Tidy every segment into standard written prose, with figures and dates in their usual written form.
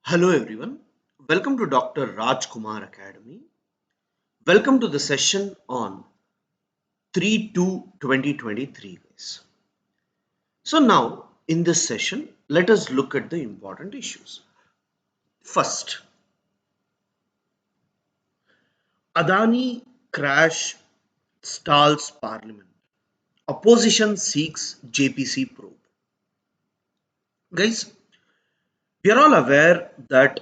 Hello everyone. Welcome to Dr. Rajkumar Academy. Welcome to the session on 3/2/2023 guys. So now in this session let us look at the important issues. First, Adani crash stalls parliament. Opposition seeks JPC probe. Guys, we are all aware that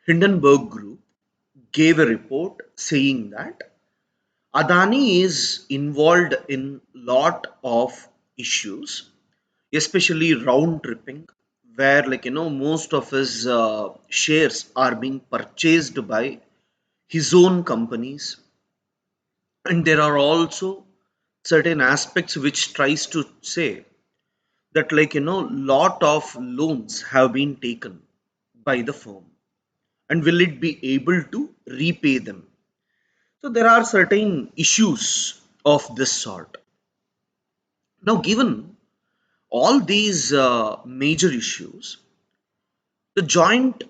Hindenburg Group gave a report saying that Adani is involved in lot of issues, especially round tripping, where most of his shares are being purchased by his own companies, and there are also certain aspects which tries to say that lot of loans have been taken by the firm, and will it be able to repay them? So there are certain issues of this sort. Now, given all these major issues, the joint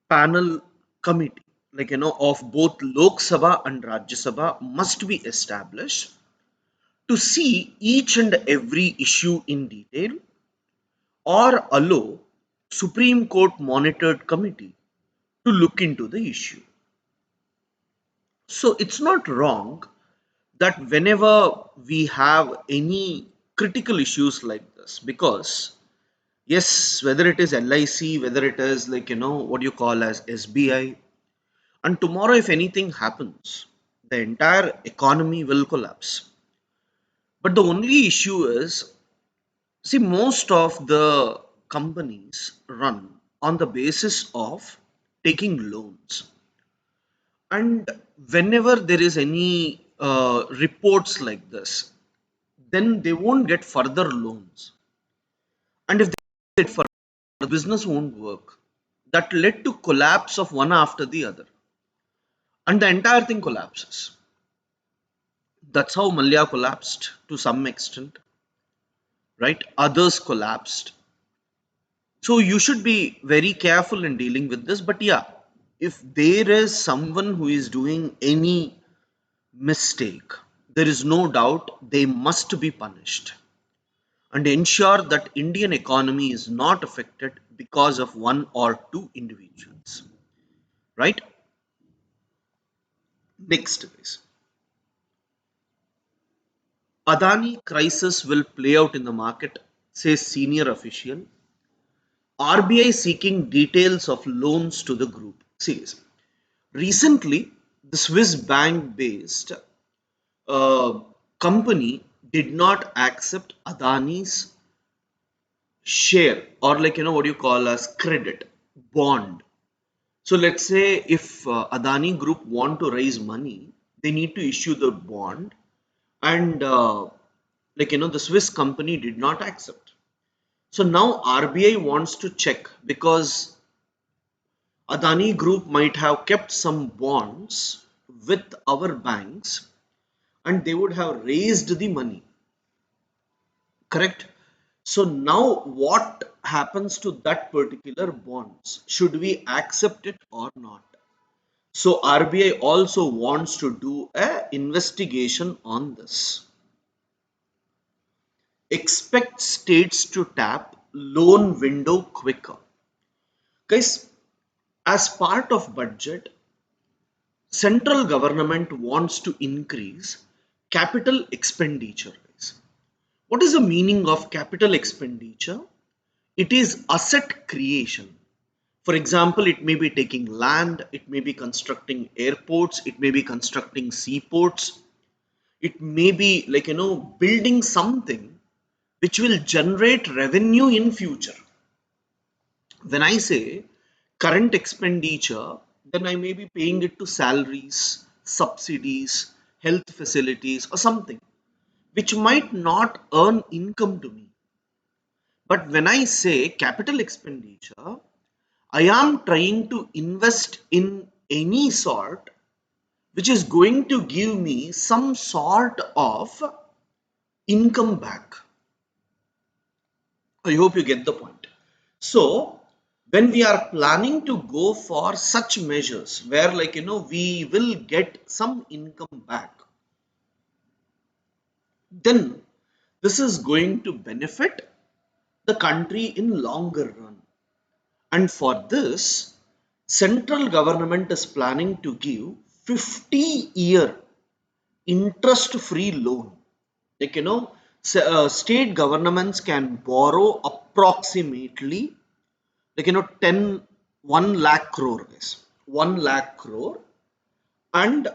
panel committee, of both Lok Sabha and Rajya Sabha, must be established to see each and every issue in detail, or allow Supreme Court monitored committee to look into the issue. So it's not wrong that whenever we have any critical issues like this, because yes, whether it is LIC, whether it is what you call as SBI, and tomorrow if anything happens, the entire economy will collapse. But the only issue is, see, most of the companies run on the basis of taking loans, and whenever there is any reports like this, then they won't get further loans, and if they get further, the business won't work. That led to collapse of one after the other, and the entire thing collapses. That's how Malya collapsed to some extent, right? Others collapsed. So you should be very careful in dealing with this. But yeah, if there is someone who is doing any mistake, there is no doubt they must be punished, and ensure that Indian economy is not affected because of one or two individuals, right? Next, guys. Adani crisis will play out in the market, says senior official. RBI seeking details of loans to the group. See, recently, the Swiss bank based uh, company did not accept Adani's share, or what you call as credit bond. So let's say if Adani Group want to raise money, they need to issue the bond, and the Swiss company did not accept. So now RBI wants to check, because Adani Group might have kept some bonds with our banks, and they would have raised the money, correct? So now what happens to that particular bonds? Should we accept it or not? So RBI also wants to do a investigation on this. Expect states to tap loan window quicker. Guys, as part of budget, central government wants to increase capital expenditure. What is the meaning of capital expenditure? It is asset creation. For example, it may be taking land, it may be constructing airports, it may be constructing seaports, it may be building something which will generate revenue in future. When I say current expenditure, then I may be paying it to salaries, subsidies, health facilities, or something which might not earn income to me. But when I say capital expenditure, I am trying to invest in any sort which is going to give me some sort of income back. I hope you get the point. So, when we are planning to go for such measures where, like, we will get some income back, then this is going to benefit the country in longer run. And for this, central government is planning to give 50-year interest free loan. Like, state governments can borrow approximately, like, 1 lakh crore, guys, 1 lakh crore, and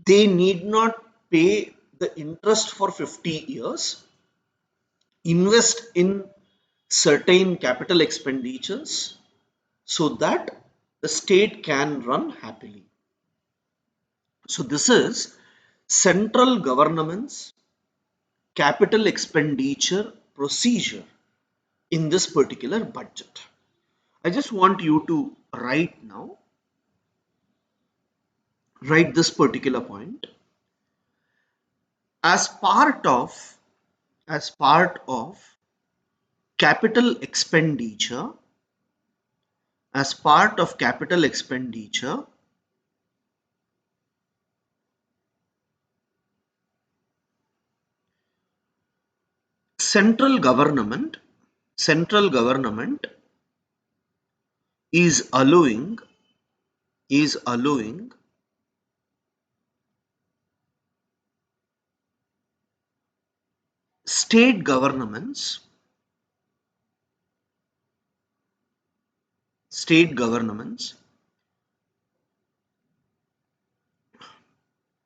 they need not pay the interest for 50 years, invest in certain capital expenditures so that the state can run happily. So this is central government's capital expenditure procedure in this particular budget. I just want you to write this particular point as part of capital expenditure, as part of capital expenditure. Central government is allowing state governments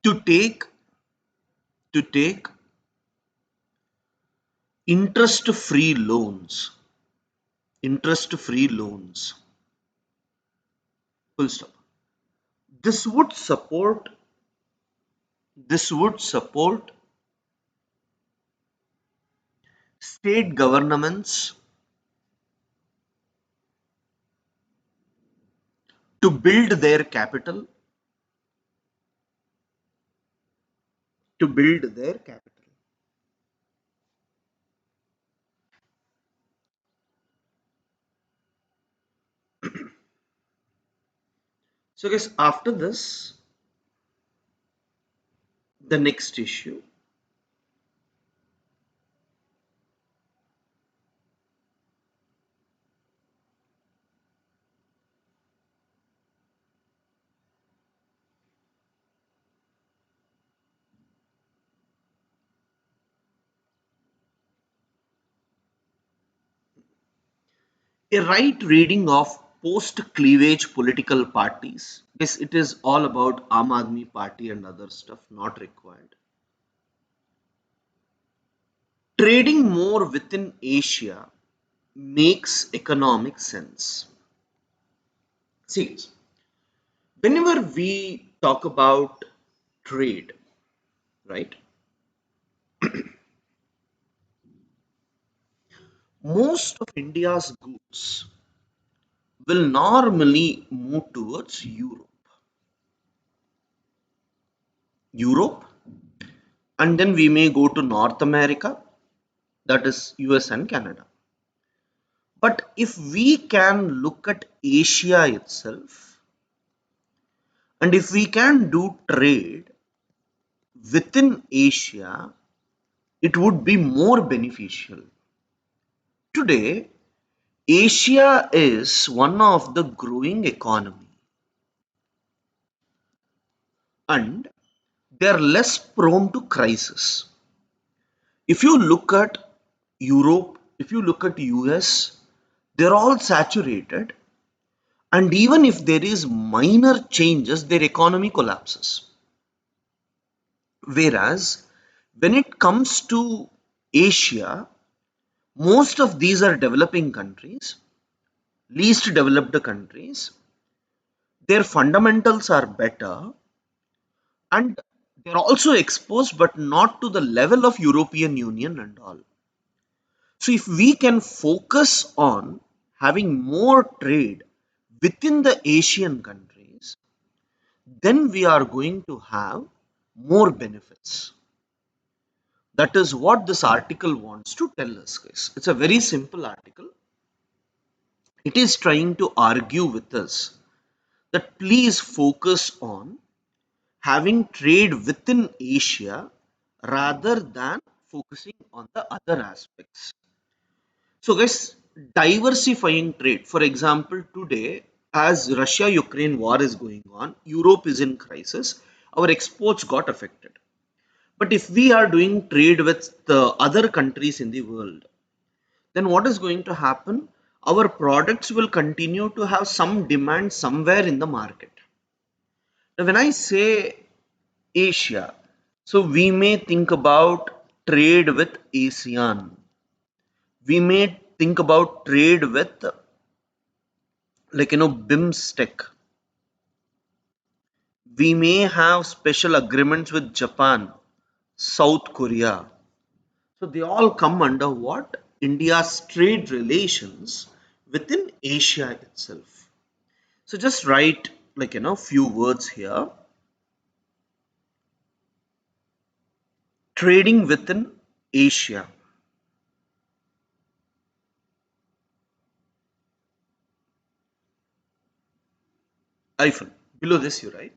to take interest free loans, full stop. this would support this would support state governments to build their capital, to build their capital. So guys, after this, the next issue, a right reading of post-cleavage political parties. Yes, it is all about Aam Aadmi Party and other stuff, not required. Trading more within Asia makes economic sense. See, whenever we talk about trade, right, most of India's goods will normally move towards Europe, and then we may go to North America, that is US and Canada. But if we can look at Asia itself, and if we can do trade within Asia, it would be more beneficial. Today, Asia is one of the growing economy, and they are less prone to crisis. If you look at Europe, if you look at US, they're all saturated, and even if there is minor changes, their economy collapses. Whereas when it comes to Asia, most of these are developing countries, least developed countries. Their fundamentals are better, and they're also exposed, but not to the level of European Union and all. So if we can focus on having more trade within the Asian countries, then we are going to have more benefits. That is what this article wants to tell us, guys. It's a very simple article. It is trying to argue with us that please focus on having trade within Asia rather than focusing on the other aspects. So, guys, diversifying trade. For example, today, as Russia Ukraine war is going on, Europe is in crisis, our exports got affected. But if we are doing trade with the other countries in the world, then what is going to happen? Our products will continue to have some demand somewhere in the market. Now, when I say Asia, so we may think about trade with ASEAN. We may think about trade with, BIMSTEC. We may have special agreements with Japan, South Korea. So they all come under what? India's trade relations within Asia itself. So just write few words here. Trading within Asia. Hyphen. Below this you write.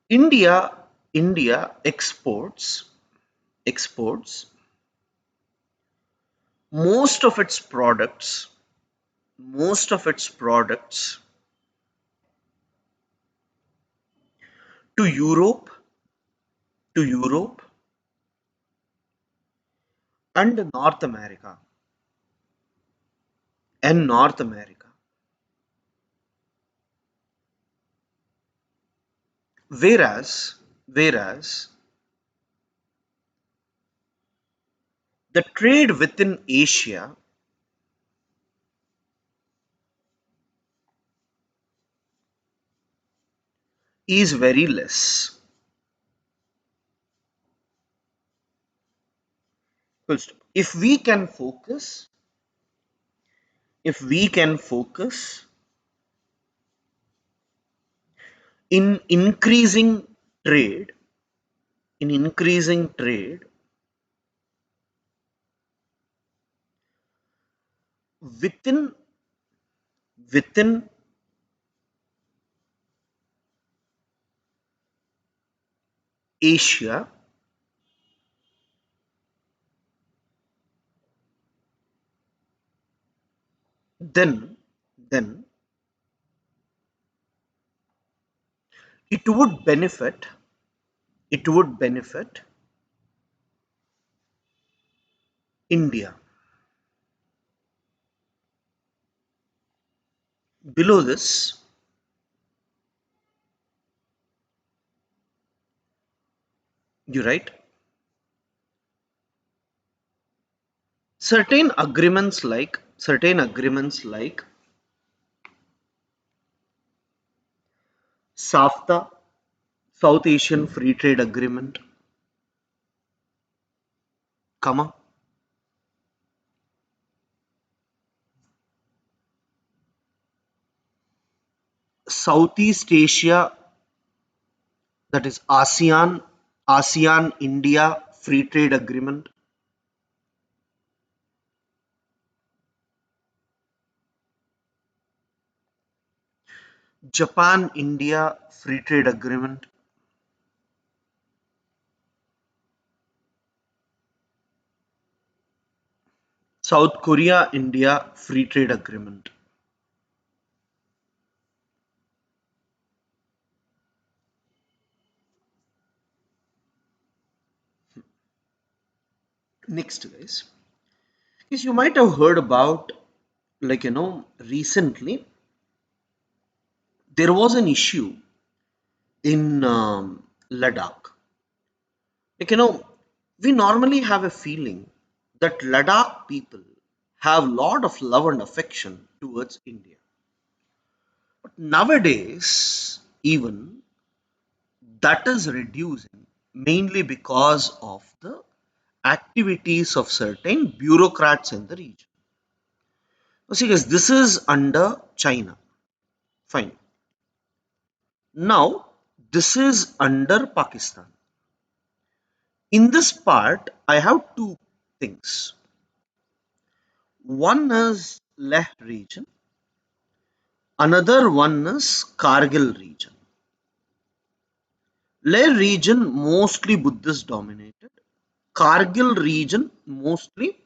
India India exports most of its products most of its products to Europe and North America. Whereas the trade within Asia is very less. Full stop. If we can focus in trade increasing trade within within Asia, then it would benefit it would benefit India. Below this, you write certain agreements like SAFTA, South Asian Free Trade Agreement, comma, Southeast Asia, that is ASEAN India Free Trade Agreement, Japan India Free Trade Agreement, South Korea India Free Trade Agreement. Next, guys, yes, you might have heard about, recently there was an issue in Ladakh. We normally have a feeling that Ladakh people have lot of love and affection towards India. But nowadays, even that is reducing mainly because of the activities of certain bureaucrats in the region. Now, see, guys, this is under China. Fine. Now, this is under Pakistan. In this part, I have two things. One is Leh region, another one is Kargil region. Leh region mostly Buddhist dominated, Kargil region mostly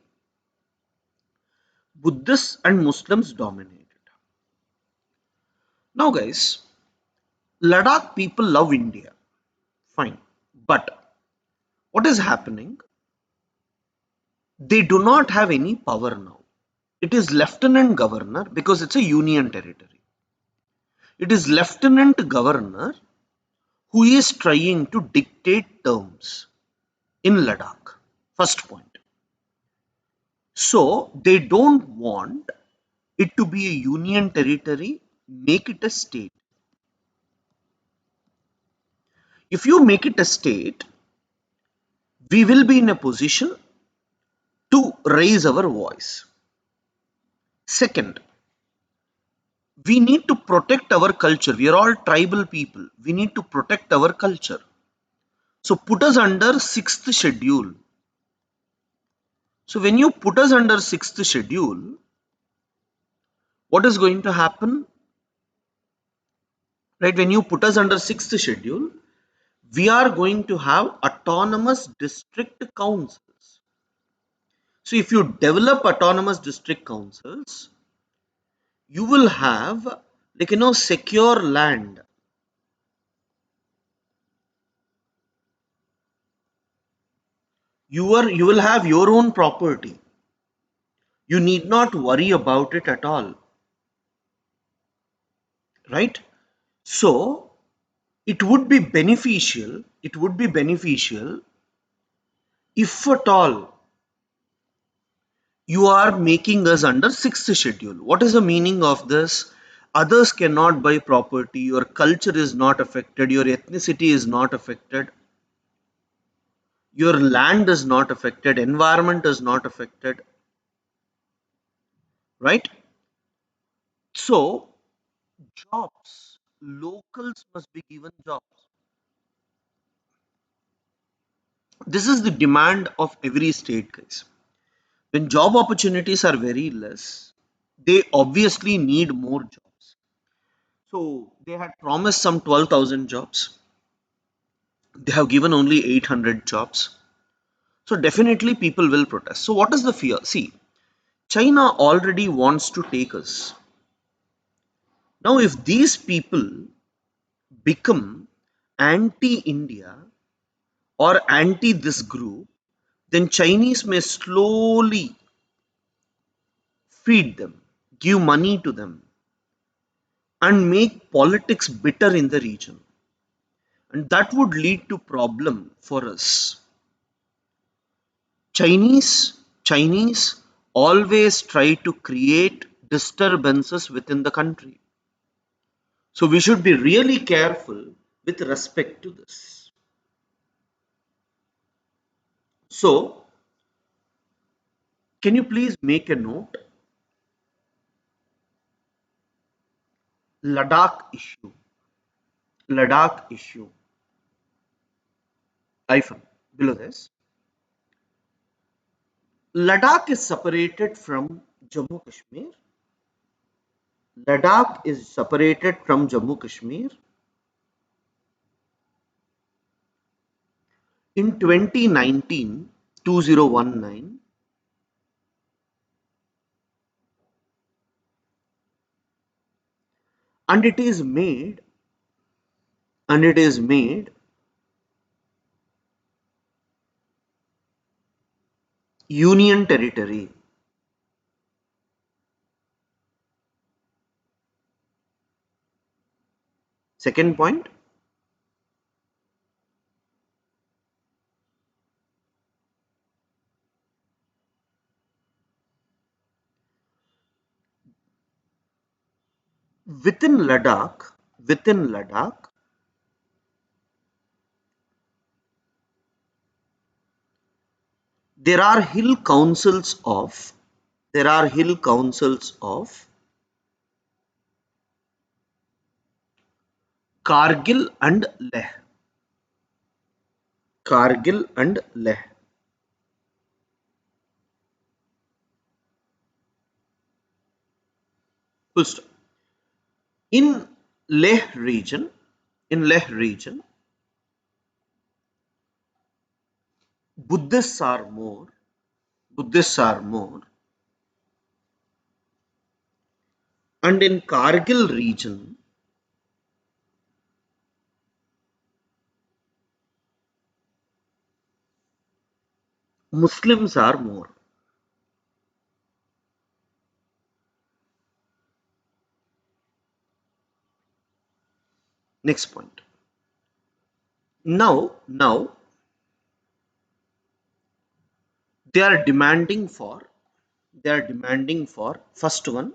Buddhists and Muslims dominated. Now, guys, Ladakh people love India, fine, but what is happening? They do not have any power now. It is lieutenant governor because it's a union territory. It is lieutenant governor who is trying to dictate terms in Ladakh. First point. So they don't want it to be a union territory, make it a state. If you make it a state, we will be in a position to raise our voice. Second, we need to protect our culture. We are all tribal people. We need to protect our culture. So put us under sixth schedule. So when you put us under sixth schedule, what is going to happen? Right, when you put us under sixth schedule, we are going to have autonomous district councils. So if you develop autonomous district councils, you will have secure land. You will have your own property. You need not worry about it at all. Right? So it would be beneficial if at all you are making us under sixth schedule. What is the meaning of this? Others cannot buy property, your culture is not affected, your ethnicity is not affected, your land is not affected, environment is not affected, right? So jobs, locals must be given jobs. This is the demand of every state, guys. When job opportunities are very less, they obviously need more jobs. So they had promised some 12,000 jobs. They have given only 800 jobs. So definitely people will protest. So what is the fear? See, China already wants to take us. Now, if these people become anti India or anti this group, then Chinese may slowly feed them, give money to them, and make politics bitter in the region. And that would lead to problem for us. Chinese always try to create disturbances within the country. So we should be really careful with respect to this. So can you please make a note? Ladakh issue. Ladakh issue. Hyphen below this. Ladakh is separated from Jammu Kashmir. Ladakh is separated from Jammu Kashmir in 2019, 2019, and it is made union territory. Second point, within Ladakh, there are hill councils of there are hill councils of Kargil and Leh. Kargil and Leh. Full stop. In Leh region, in Leh region, Buddhists are more. Buddhists are more, and in Kargil region, Muslims are more. Next point. Now they are demanding for first one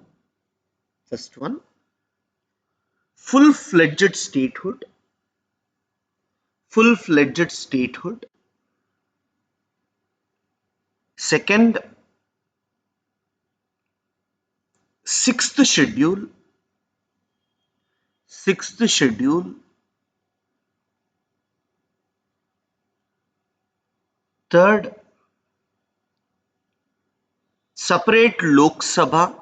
full-fledged statehood, full-fledged statehood. Second, sixth schedule, sixth schedule. Third, separate Lok Sabha,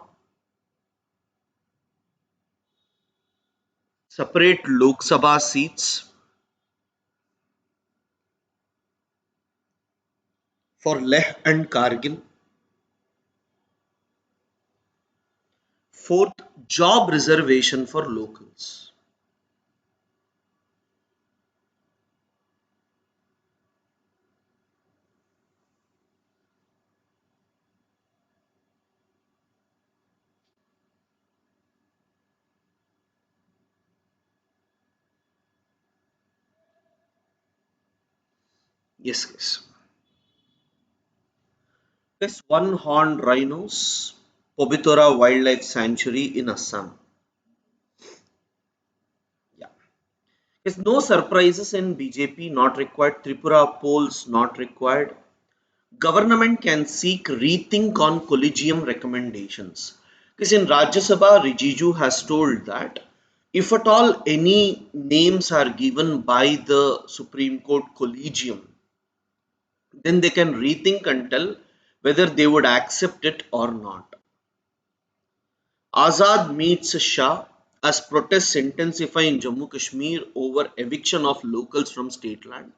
separate Lok Sabha seats for Leh and Kargil. Fourth, job reservation for locals. Yes, yes. Yes, one-horned rhinos, Pobitora Wildlife Sanctuary in Assam. Yeah. Yes, no surprises in BJP, not required. Tripura polls not required. Government can seek rethink on collegium recommendations. Because in Rajya Sabha, Rijiju has told that if at all any names are given by the Supreme Court collegium, then they can rethink and tell whether they would accept it or not. Azad meets Shah as protests intensify in Jammu Kashmir over eviction of locals from state land.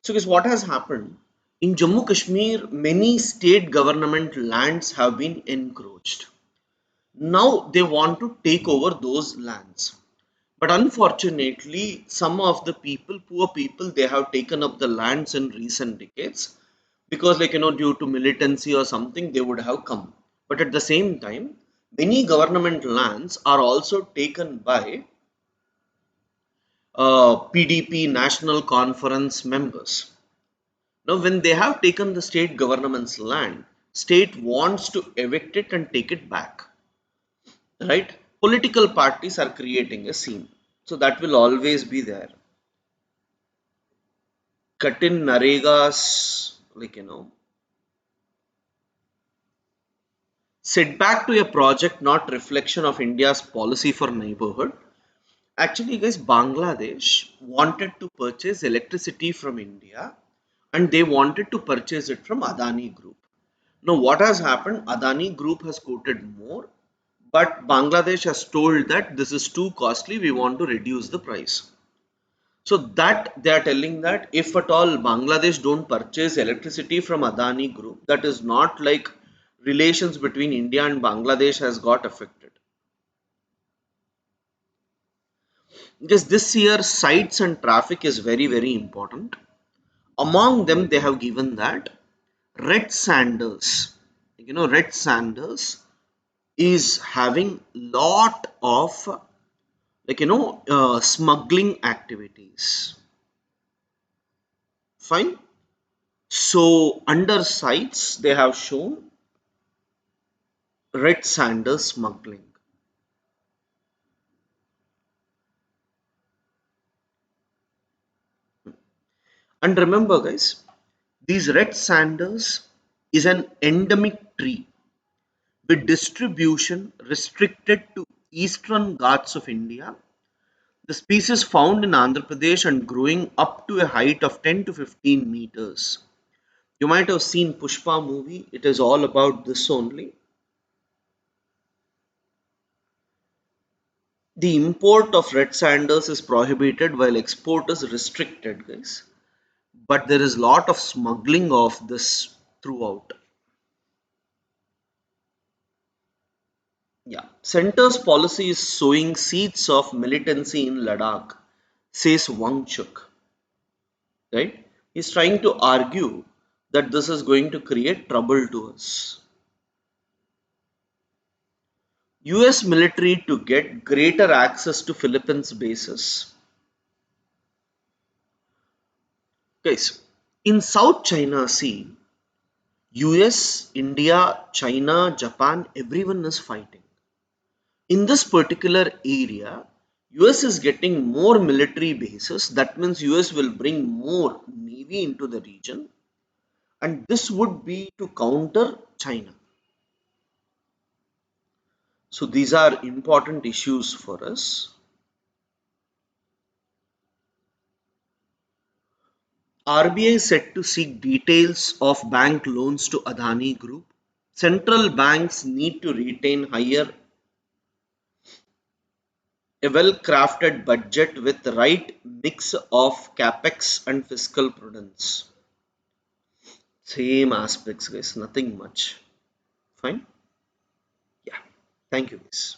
So, guess what has happened? In Jammu Kashmir, many state government lands have been encroached. Now they want to take over those lands. But unfortunately, some of the people, poor people, they have taken up the lands in recent decades because, like, due to militancy or something, they would have come. But at the same time, many government lands are also taken by PDP National Conference members. Now, when they have taken the state government's land, state wants to evict it and take it back, right? Political parties are creating a scene, so that will always be there. Cut in Naregas, setback to a project, not reflection of India's policy for neighborhood. Actually, guys, Bangladesh wanted to purchase electricity from India and they wanted to purchase it from Adani Group. Now, what has happened? Adani Group has quoted more, but Bangladesh has told that this is too costly, we want to reduce the price. So that they are telling that if at all Bangladesh don't purchase electricity from Adani Group, that is not like relations between India and Bangladesh has got affected. Because this year sites and traffic is very, very important. Among them, they have given that Red Sanders, Red Sanders is having lot of smuggling activities. Fine. So under sites, they have shown Red Sanders smuggling. And remember, guys, these Red Sanders is an endemic tree with distribution restricted to eastern Ghats of India. The species found in Andhra Pradesh and growing up to a height of 10 to 15 meters. You might have seen Pushpa movie. It is all about this only. The import of red sanders is prohibited while export is restricted, guys. But there is lot of smuggling of this throughout. Yeah. Center's policy is sowing seeds of militancy in Ladakh, says Wang Chuk. Right? He's trying to argue that this is going to create trouble to us. US military to get greater access to Philippines bases. Guys, in South China Sea, US, India, China, Japan, everyone is fighting. In this particular area, US is getting more military bases. That means US will bring more navy into the region, and this would be to counter China. So these are important issues for us. RBI said to seek details of bank loans to Adani Group. Central banks need to retain higher a well-crafted budget with the right mix of capex and fiscal prudence. Same aspects, guys, nothing much. Fine? Yeah. Thank you, guys.